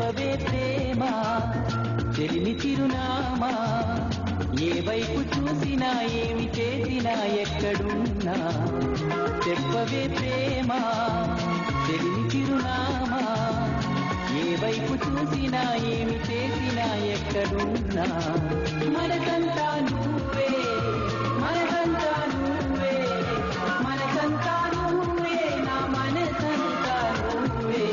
చెప్పవే ప్రేమ చెలిమి చిరునామా ఏ వైపు చూసినా ఏమి చేసినా ఎక్కడున్నా చెప్పవే ప్రేమ చెలిమి చిరునామా ఏ వైపు చూసినా ఏమి చేసినా ఎక్కడున్నా మనసంతా నువ్వే మనసంతా నువ్వే మనసంతా నువ్వే నా మనసంతా నువ్వే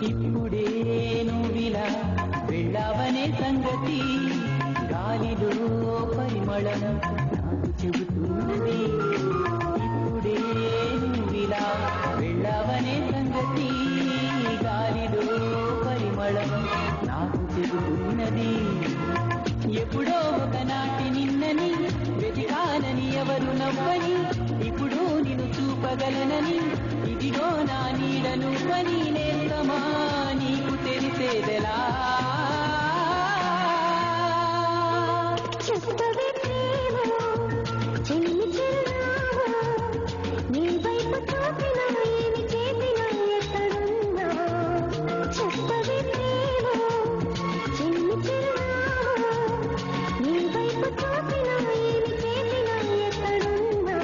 ఇప్పుడే నువ్విలా వెళ్ళావనే సంగతి గాలిలో పరిమళం నాకు చెబుతున్నది ఇప్పుడే నువ్విలా వెళ్ళావనే సంగతి గాలిలో పరిమళం నాకు చెబుతున్నది ఎప్పుడో ఒకనాటి నిన్నని వెతికానని ఎవరు నవ్వని ఇప్పుడు నిన్ను చూపగలనని ఇదిగో నా నీడను పని నేస్తమా నీకు తెలిసేదెలా చెప్పవే ప్రేమ చెల్లి చిరునామా నీ వైపు చూసినా ఏమి చేసినా ఎక్కడున్నా చెప్పవే ప్రేమ చెల్లి చిరునామా నీ వైపు చూసినా ఏమి చేసినా ఎక్కడున్నా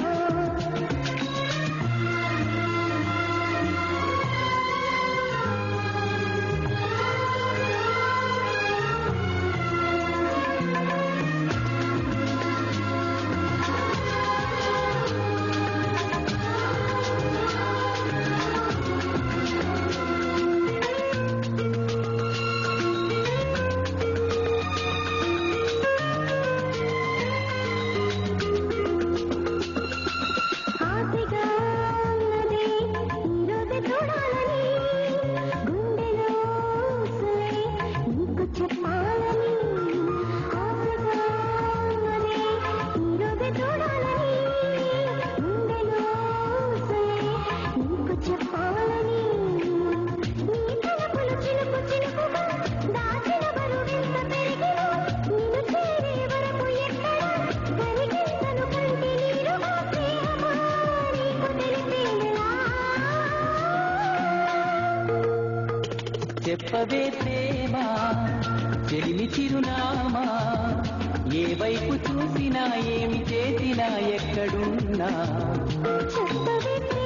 చెప్పవే ప్రేమ చెలిమి చిరునామా ఏ వైపు చూసినా ఏమి చేసినా ఎక్కడున్నా చెప్పవే